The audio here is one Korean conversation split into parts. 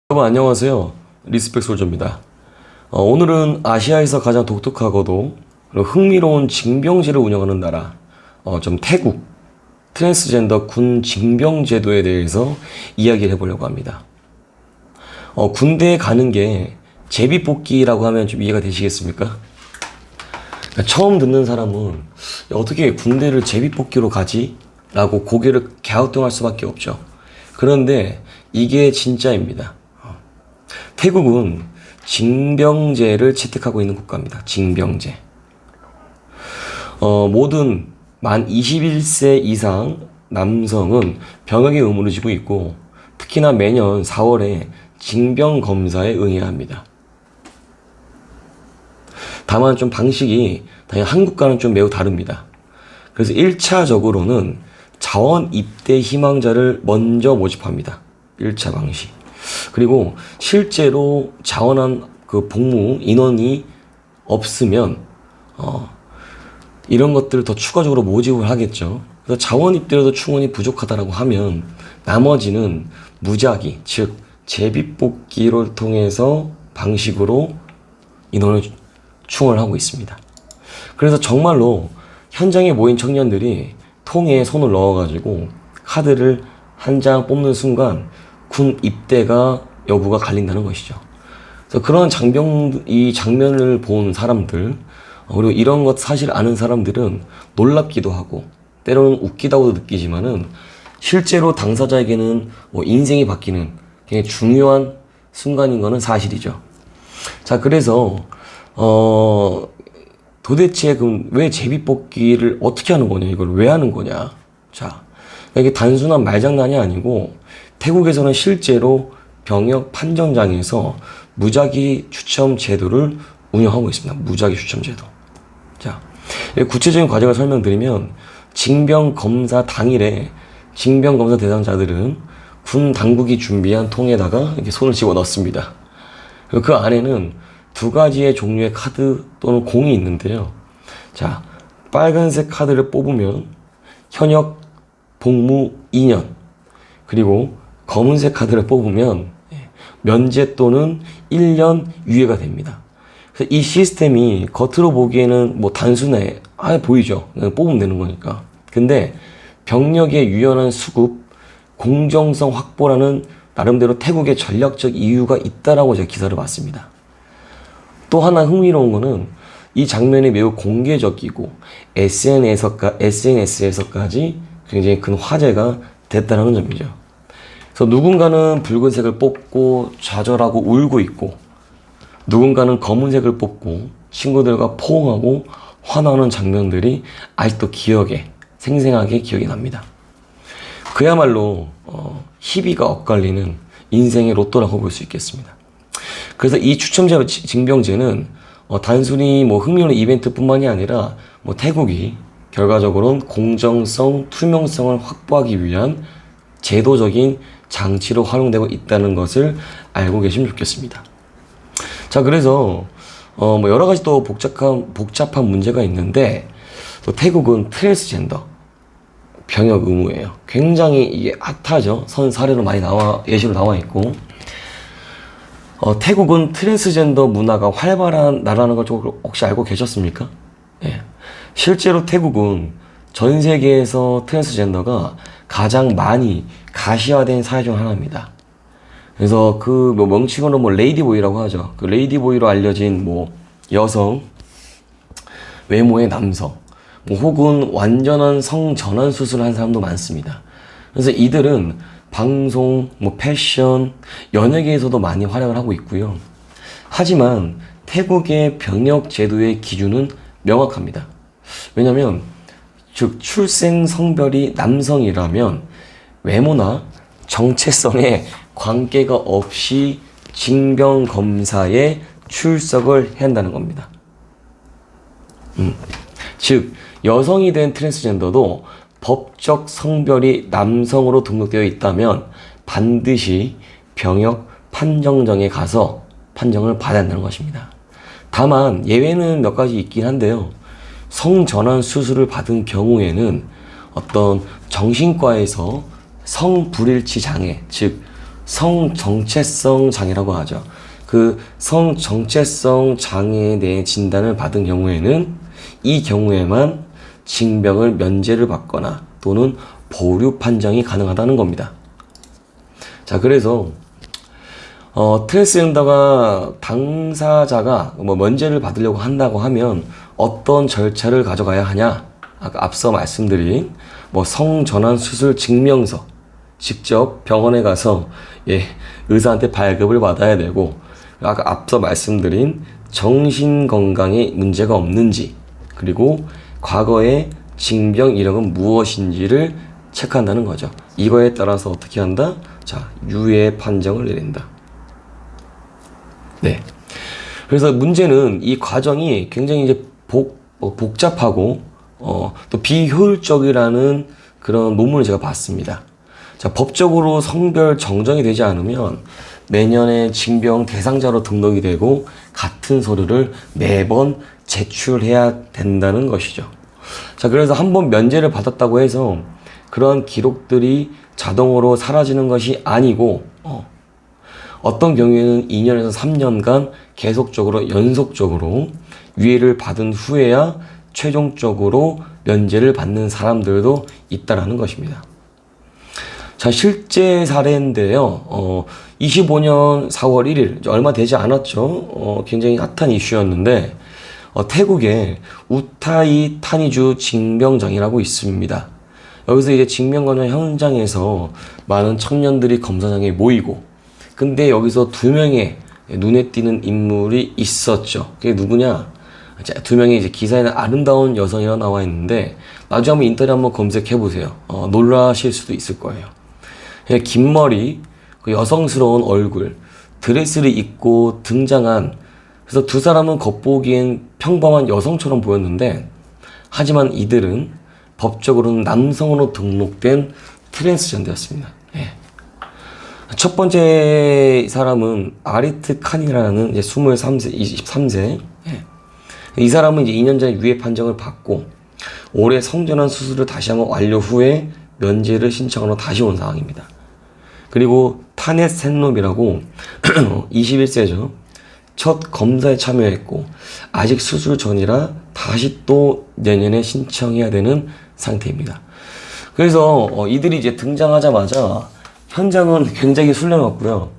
여러분 안녕하세요. 리스펙 솔저입니다. 오늘은 아시아에서 가장 독특하고도 흥미로운 징병제를 운영하는 나라, 태국 트랜스젠더 군 징병제도에 대해서 이야기를 해보려고 합니다. 군대에 가는 게 제비뽑기라고 하면 좀 이해가 되시겠습니까? 그러니까 처음 듣는 사람은 어떻게 군대를 제비뽑기로 가지? 라고 고개를 갸우뚱할 수밖에 없죠. 그런데 이게 진짜입니다. 태국은 징병제를 채택하고 있는 국가입니다. 징병제. 모든 만 21세 이상 남성은 병역의 의무를 지고 있고, 특히나 매년 4월에 징병검사에 응해야 합니다. 다만 좀 방식이 한국과는 좀 매우 다릅니다. 그래서 1차적으로는 자원 입대 희망자를 먼저 모집합니다. 1차 방식. 그리고 실제로 자원한 그 복무 인원이 없으면 이런 것들을 더 추가적으로 모집을 하겠죠. 그래서 자원 입대로도 충분히 부족하다라고 하면 나머지는 무작위, 즉 제비뽑기를 통해서 방식으로 인원을 충원을 하고 있습니다. 그래서 정말로 현장에 모인 청년들이 통에 손을 넣어가지고 카드를 한 장 뽑는 순간 군 입대가 여부가 갈린다는 것이죠. 그래서 그런 이 장면을 본 사람들, 그리고 이런 것 사실 아는 사람들은 놀랍기도 하고 때로는 웃기다고도 느끼지만은 실제로 당사자에게는 인생이 바뀌는 굉장히 중요한 순간인 거는 사실이죠. 자, 그래서 도대체 그럼 왜 제비뽑기를 어떻게 하는 거냐, 이걸 왜 하는 거냐. 자, 이게 단순한 말장난이 아니고 태국에서는 실제로 병역 판정장에서 무작위 추첨 제도를 운영하고 있습니다. 무작위 추첨 제도. 자, 구체적인 과정을 설명드리면 징병 검사 당일에 징병 검사 대상자들은 군 당국이 준비한 통에다가 이렇게 손을 집어 넣습니다. 그리고 그 안에는 두 가지의 종류의 카드 또는 공이 있는데요. 자, 빨간색 카드를 뽑으면 현역 복무 2년, 그리고 검은색 카드를 뽑으면 면제 또는 1년 유예가 됩니다. 그래서 이 시스템이 겉으로 보기에는 단순해 보이죠. 그냥 뽑으면 되는 거니까. 근데 병력의 유연한 수급, 공정성 확보라는 나름대로 태국의 전략적 이유가 있다라고 제가 기사를 봤습니다. 또 하나 흥미로운 거는 이 장면이 매우 공개적이고 SNS에서까지 굉장히 큰 화제가 됐다는 점이죠. 그래서 누군가는 붉은색을 뽑고 좌절하고 울고 있고, 누군가는 검은색을 뽑고 친구들과 포옹하고 환호하는 장면들이 아직도 생생하게 기억이 납니다. 그야말로 희비가 엇갈리는 인생의 로또라고 볼 수 있겠습니다. 그래서 이 추첨제 징병제는 단순히 흥미로운 이벤트뿐만이 아니라 태국이 결과적으로는 공정성, 투명성을 확보하기 위한 제도적인 장치로 활용되고 있다는 것을 알고 계시면 좋겠습니다. 자, 그래서 여러 가지 또 복잡한 문제가 있는데, 또 태국은 트랜스젠더 병역 의무예요. 굉장히 이게 핫하죠. 선 사례로 많이 예시로 나와 있고, 태국은 트랜스젠더 문화가 활발한 나라라는 걸 혹시 알고 계셨습니까? 예. 실제로 태국은 전 세계에서 트랜스젠더가 가장 많이 가시화된 사회 중 하나입니다. 그래서 명칭으로 레이디보이라고 하죠. 그 레이디보이로 알려진 여성, 외모의 남성, 혹은 완전한 성전환 수술을 한 사람도 많습니다. 그래서 이들은 방송, 패션, 연예계에서도 많이 활약을 하고 있고요. 하지만 태국의 병역 제도의 기준은 명확합니다. 왜냐면 출생 성별이 남성이라면 외모나 정체성에 관계가 없이 징병검사에 출석을 해야 한다는 겁니다. 즉 여성이 된 트랜스젠더도 법적 성별이 남성으로 등록되어 있다면 반드시 병역 판정장에 가서 판정을 받아야 한다는 것입니다. 다만 예외는 몇 가지 있긴 한데요. 성전환 수술을 받은 경우에는 어떤 정신과에서 성불일치 장애, 즉 성정체성 장애라고 하죠. 그 성정체성 장애에 대해 진단을 받은 경우에는 이 경우에만 징병을 면제를 받거나 또는 보류 판정이 가능하다는 겁니다. 자, 그래서 트랜스젠더가 당사자가 뭐 면제를 받으려고 한다고 하면 어떤 절차를 가져가야 하냐? 아까 앞서 말씀드린 뭐 성전환 수술 증명서, 직접 병원에 가서 의사한테 발급을 받아야 되고, 아까 앞서 말씀드린 정신 건강에 문제가 없는지, 그리고 과거의 징병 이력은 무엇인지를 체크한다는 거죠. 이거에 따라서 어떻게 한다? 자, 유예 판정을 내린다. 네. 그래서 문제는 이 과정이 굉장히 이제 복잡하고 또 비효율적이라는 그런 논문을 제가 봤습니다. 자, 법적으로 성별 정정이 되지 않으면 매년에 징병 대상자로 등록이 되고 같은 서류를 매번 제출해야 된다는 것이죠. 자, 그래서 한번 면제를 받았다고 해서 그런 기록들이 자동으로 사라지는 것이 아니고 어떤 경우에는 2년에서 3년간 계속적으로 연속적으로 유예를 받은 후에야 최종적으로 면제를 받는 사람들도 있다라는 것입니다. 자, 실제 사례인데요. 25년 4월 1일, 얼마 되지 않았죠. 굉장히 핫한 이슈였는데, 태국에 우타이 타니주 징병장이라고 있습니다. 여기서 이제 징병관련 현장에서 많은 청년들이 검사장에 모이고, 근데 여기서 2명의 눈에 띄는 인물이 있었죠. 그게 누구냐? 두 명의 이제 기사에는 아름다운 여성이라고 나와 있는데, 나중에 한번 인터넷 한번 검색해 보세요. 놀라실 수도 있을 거예요. 긴 머리, 그 여성스러운 얼굴, 드레스를 입고 등장한, 그래서 두 사람은 겉보기엔 평범한 여성처럼 보였는데, 하지만 이들은 법적으로는 남성으로 등록된 트랜스젠더였습니다. 예. 첫 번째 사람은 아리트 칸이라는 이제 23세. 예. 이 사람은 이제 2년 전에 유예 판정을 받고, 올해 성전환 수술을 다시 한번 완료 후에 면제를 신청하러 다시 온 상황입니다. 그리고 타넷 샌롭이라고 21세죠. 첫 검사에 참여했고 아직 수술 전이라 다시 또 내년에 신청해야 되는 상태입니다. 그래서 이들이 이제 등장하자마자 현장은 굉장히 술래놨고요.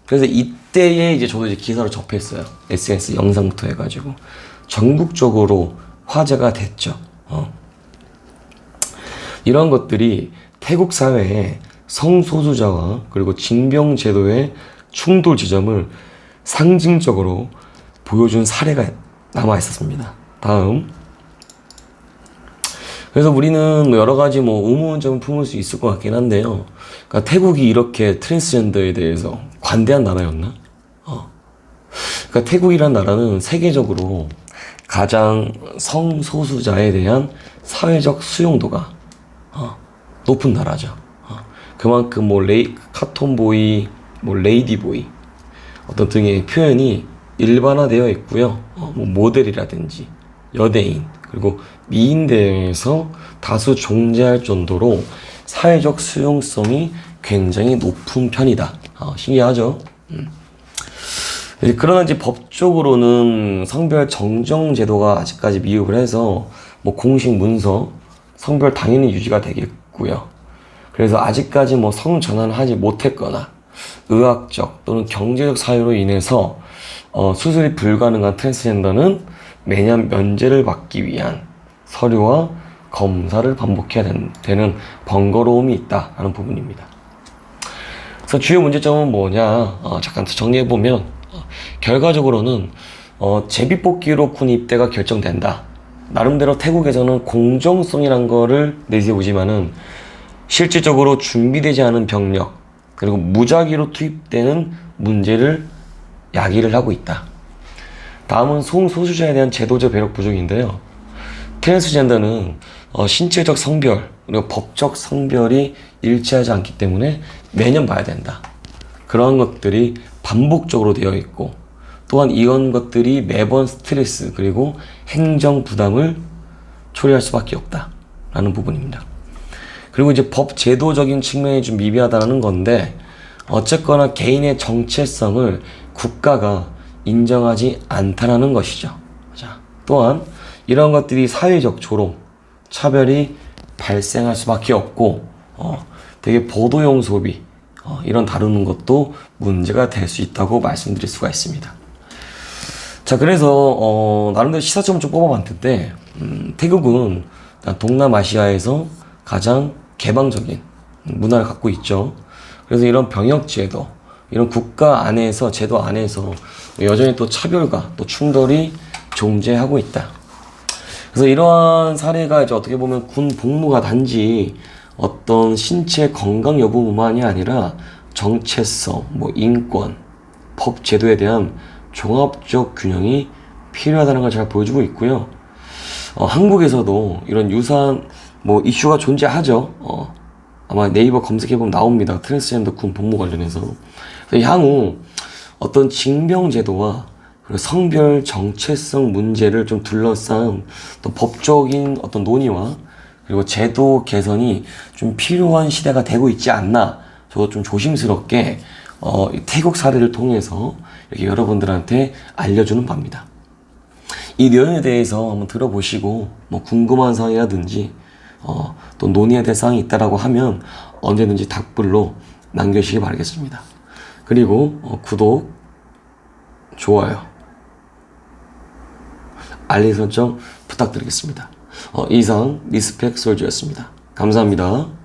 그래서 이때에 이제 저도 이제 기사를 접했어요. SNS 영상부터 해가지고 전국적으로 화제가 됐죠. 이런 것들이 태국 사회에 성소수자와 그리고 징병제도의 충돌 지점을 상징적으로 보여준 사례가 남아 있었습니다. 다음. 그래서 우리는 여러 가지 의문점을 품을 수 있을 것 같긴 한데요. 그러니까 태국이 이렇게 트랜스젠더에 대해서 관대한 나라였나? 그러니까 태국이란 나라는 세계적으로 가장 성소수자에 대한 사회적 수용도가 높은 나라죠. 그만큼 카톤보이, 레이디보이 어떤 등의 표현이 일반화되어 있고요. 모델이라든지 여대인 그리고 미인대에서 다수 존재할 정도로 사회적 수용성이 굉장히 높은 편이다. 신기하죠? 그러나 이제 법적으로는 성별 정정 제도가 아직까지 미흡을 해서 공식 문서 성별 당연히 유지가 되겠고요. 그래서 아직까지 성전환을 하지 못했거나 의학적 또는 경제적 사유로 인해서 수술이 불가능한 트랜스젠더는 매년 면제를 받기 위한 서류와 검사를 반복해야 되는 번거로움이 있다라는 부분입니다. 그래서 주요 문제점은 뭐냐? 잠깐 정리해보면 결과적으로는 제비뽑기로 군 입대가 결정된다. 나름대로 태국에서는 공정성이란 거를 내세우지만은 실질적으로 준비되지 않은 병력 그리고 무작위로 투입되는 문제를 야기를 하고 있다. 다음은 성소수자에 대한 제도적 배려 부족인데요. 트랜스젠더는 신체적 성별 그리고 법적 성별이 일치하지 않기 때문에 매년 봐야 된다. 그런 것들이 반복적으로 되어 있고 또한 이런 것들이 매번 스트레스 그리고 행정 부담을 초래할 수밖에 없다라는 부분입니다. 그리고 이제 법 제도적인 측면이 좀 미비하다는 건데 어쨌거나 개인의 정체성을 국가가 인정하지 않다라는 것이죠. 자, 또한 이런 것들이 사회적 조롱, 차별이 발생할 수밖에 없고 되게 보도용 소비 이런 다루는 것도 문제가 될 수 있다고 말씀드릴 수가 있습니다. 자, 그래서 나름대로 시사점을 좀 뽑아봤는데 태국은 동남아시아에서 가장 개방적인 문화를 갖고 있죠. 그래서 이런 병역 제도, 이런 국가 안에서 제도 안에서 여전히 또 차별과 또 충돌이 존재하고 있다. 그래서 이러한 사례가 이제 어떻게 보면 군 복무가 단지 어떤 신체 건강 여부만이 아니라 정체성, 뭐 인권, 법 제도에 대한 종합적 균형이 필요하다는 걸 잘 보여주고 있고요. 한국에서도 이런 유사한 뭐 이슈가 존재하죠. 아마 네이버 검색해보면 나옵니다. 트랜스젠더 군 복무 관련해서. 그래서 향후 어떤 징병제도와 그리고 성별 정체성 문제를 좀 둘러싼 또 법적인 어떤 논의와 그리고 제도 개선이 좀 필요한 시대가 되고 있지 않나. 저도 좀 조심스럽게 태국 사례를 통해서 이렇게 여러분들한테 알려주는 바입니다. 이 내용에 대해서 한번 들어보시고 뭐 궁금한 사항이라든지 또 논의해야 될 사항이 있다라고 하면 언제든지 답글로 남겨주시기 바라겠습니다. 그리고 구독, 좋아요, 알림 설정 부탁드리겠습니다. 이상 리스펙 솔즈였습니다. 감사합니다.